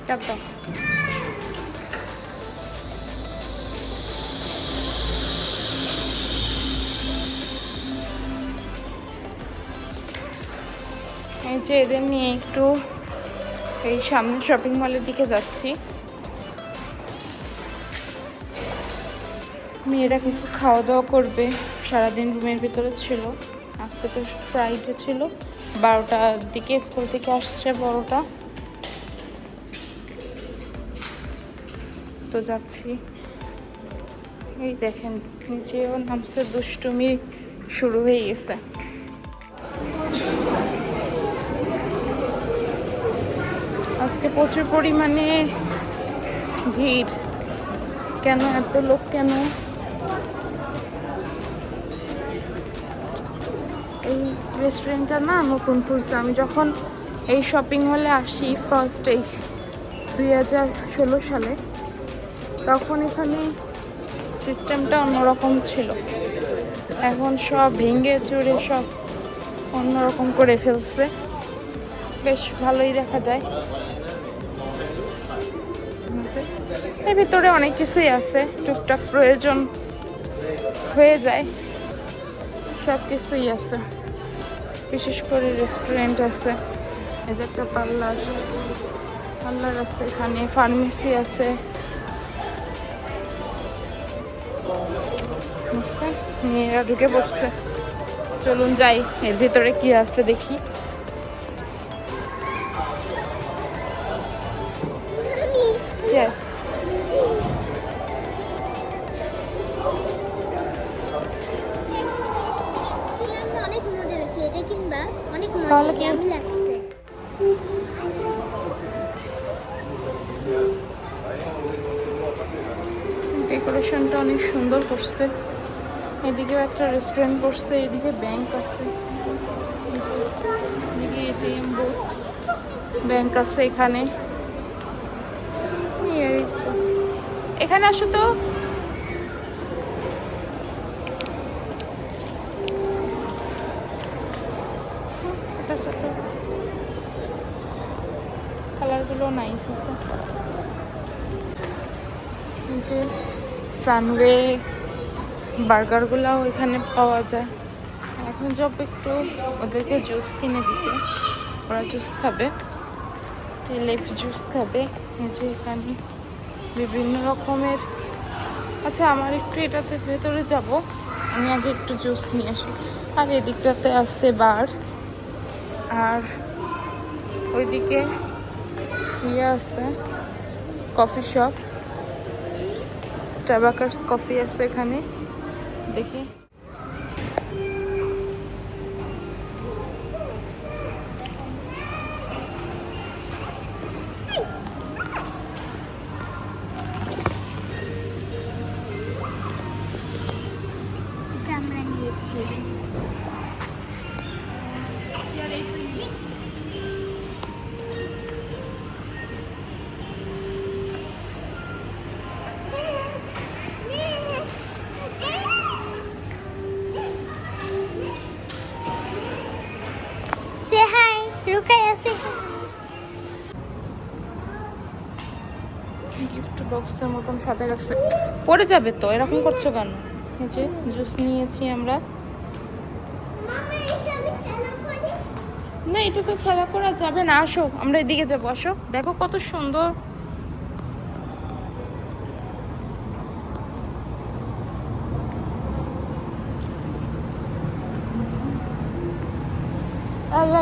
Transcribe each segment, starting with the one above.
চাপ দাও। এই যে এদের নিয়ে একটু এই সামনে শপিং মলের দিকে যাচ্ছি। মেয়েরা কিছু খাওয়া দাওয়া করবে, সারাদিন রুমের ভিতরে ছিল। আজকে তো ফ্রাইডে ছিল, 12টার দিকে স্কুল থেকে আসছে বড়টা। তো যাচ্ছি। এই দেখেন নিচেও নামছে, দুষ্টুমি শুরু হয়ে গেছে। আজকে প্রচুর পরিমাণে ভিড়। কেন এত লোক কেন? এই রেস্টুরেন্টটা না নতুন খুলছে। আমি যখন এই শপিং মলে আসি ফার্স্ট এই 2016 সালে, তখন এখানে সিস্টেমটা অন্যরকম ছিল। এখন সব ভেঙে চুরে সব অন্যরকম করে ফেলছে। বেশ ভালোই দেখা যায়। এর ভিতরে অনেক কিছুই আছে, টুকটাক প্রয়োজন হয়ে যায়, সব কিছুই আছে। বিশেষ করে রেস্টুরেন্ট আছে, এই যে একটা পার্লার আছে এখানে, ফার্মেসি আছে। মেয়েরা ঢুকে পড়ছে, চলুন যাই এর ভিতরে কি আছে দেখি। Yes. অনেক মজা লাগছে, এটা কিনবা? অনেক তাহলে মজা কি? ইয়ামি লাগছে। ডেকোরেশনটা অনেক সুন্দর করছে। এদিকেও একটা রেস্টুরেন্ট করছে, এদিকে ব্যাংক আছে, এদিকে এটিএম বুথ, ব্যাংক আছে এখানে। এখানে আসো তো। কালারগুলো নাইস আছে। যে সানওয়ে বার্গারগুলোও এখানে পাওয়া যায়। এখন যাব একটু ওদেরকে জুস কিনে দিতে, ওরা জুস খাবে, লেফ জুস খাবে। এই যে এখানে বিভিন্ন রকমের। আচ্ছা, আমার একটু এটাতে ভেতরে যাব, আমি আগে একটু জুস নিয়ে আসি। আর এদিকটাতে আসছে বার, আর ওইদিকে ইয়ে আছে কফি শপ, স্টারবাকার্স কফি আছে এখানে। দেখি এটা আমরা নিয়েছি। সে হাই, রুকাই আছে। গিফট বক্সের মতন সাজা রাখছে, পড়ে যাবে তো, এরকম করছো কেন? এই যে জুস নিয়েছি আমরা। না, এটা তো খেলা করা যাবে না, আসো আমরা এদিকে যাবো, আসো দেখো কত সুন্দর।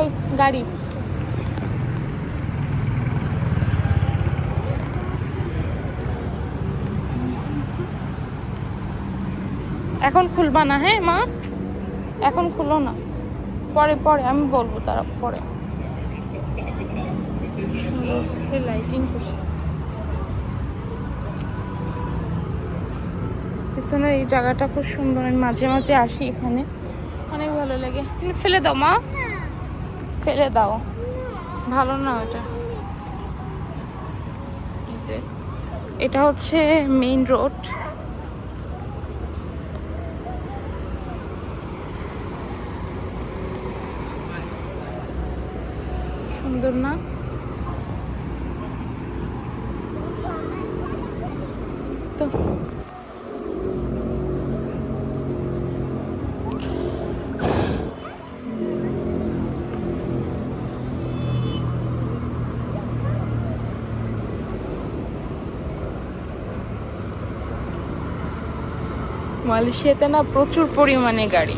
এই গাড়ি, এখন খুলবা না হ্যাঁ মা, এখন খুলো না, পরে পরে আমি বলবো, তারা পরে। সুন্দর লাইটিং করছে পিছনে, এই জায়গাটা খুব সুন্দর। আমি মাঝে মাঝে আসি এখানে, অনেক ভালো লাগে। ফেলে দাও মা, ফেলে দাও, ভালো না ওটা। এটা হচ্ছে মেইন রোড। সুন্দর না? মালয়েশিয়াতে না প্রচুর পরিমাণে গাড়ি,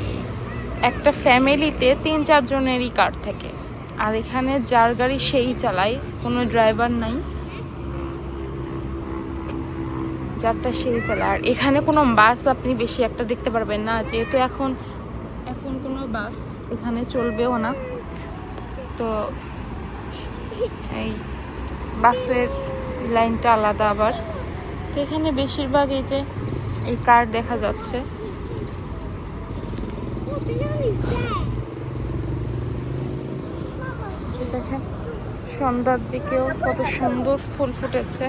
একটা ফ্যামিলিতে 3-4 জনেরই কার থাকে। আর এখানে যার গাড়ি সেই চালায়, কোনো ড্রাইভার নাই, যারটা সেই চালায়। আর এখানে কোনো বাস আপনি বেশি একটা দেখতে পারবেন না, যেহেতু এখন কোনো বাস এখানে চলবেও না। তো এই বাসের লাইনটা আলাদা আবার। তো এখানে বেশিরভাগ এই যে এই কার দেখা যাচ্ছে। দেখেন সন্ধ্যার দিকেও কত সুন্দর ফুল ফুটেছে।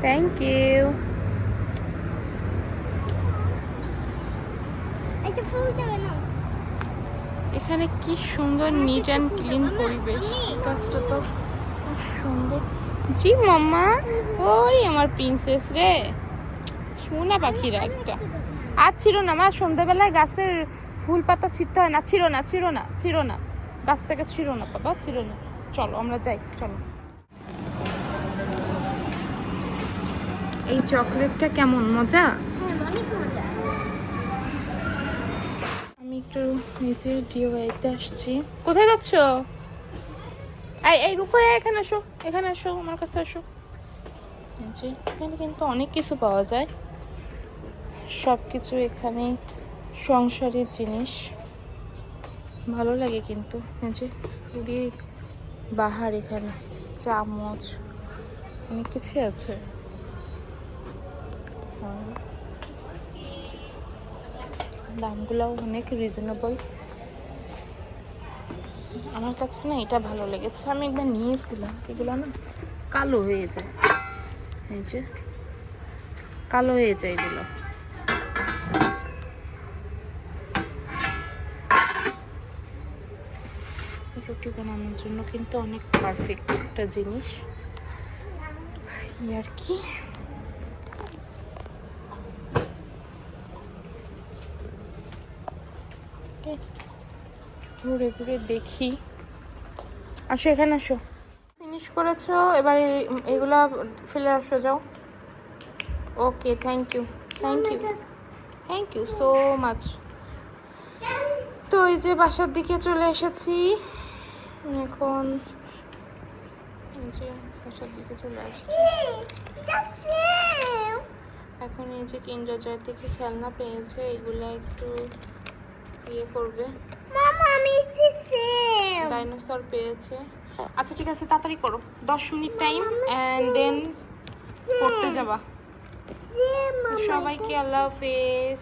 Thank you. একটা ফুল দেবে না? এখানে কি সুন্দর নিট অ্যান্ড ক্লিন পরিবেশ, কাজটা তো খুব সুন্দর। জি মাম্মা, ওই আমার প্রিন্সেস রে, সোনা পাখিরা একটা। আর ছিড়ো না মা, সন্ধ্যাবেলায় গাছের ফুল পাতা ছিঁড়তে হয় না, ছিড়ো না ছিড়ো না ছিড়ো না, গাছ থেকে ছিড়ো না বাবা, ছিড়ো না। চলো আমরা যাই, চলো। এই চকলেটটা কেমন মজা? হ্যাঁ, অনেক মজা। আমি একটু নিচে ডিওয়াইতে আসছি। কোথায় যাচ্ছ? এই রুকো, এখানে আসো, এখানে আসো, আমার কাছে আসো। এখানে কিন্তু অনেক কিছু পাওয়া যায়, সব কিছু এখানে সংসারের জিনিস, ভালো লাগে কিন্তু। এই যে ছুরি, বাহার, এখানে চামচ, অনেক কিছুই আছে। দামগুলোও অনেক রিজনেবল। আমার কাছে না এটা ভালো লেগেছে, আমি একবার নিয়েছিলাম। এগুলো না কালো হয়ে যায়, এই যে কালো হয়ে যায় এগুলো। রুটি বানানোর জন্য কিন্তু অনেক পারফেক্ট একটা জিনিস, আর কি। ঘুরে ঘুরে দেখি। আসো এখানে আসো। ফিনিশ করেছো, এবার এগুলা ফেলে আসো, যাও। Okay, thank you, thank you, thank you so much. তো এই যে বাসার দিকে চলে এসেছি এখন, এই যে বাসার দিকে চলে আসছি এখন। এই যে কিন্ডার জয় থেকে খেলনা পেয়েছে, এগুলা একটু ইয়ে করবে। ডাইনোসর পেয়েছে। আচ্ছা ঠিক আছে, তাড়াতাড়ি করো, 10 মিনিট টাইম, অ্যান্ড দেন পড়তে যাবা। সবাইকে আল্লাহ হাফেজ।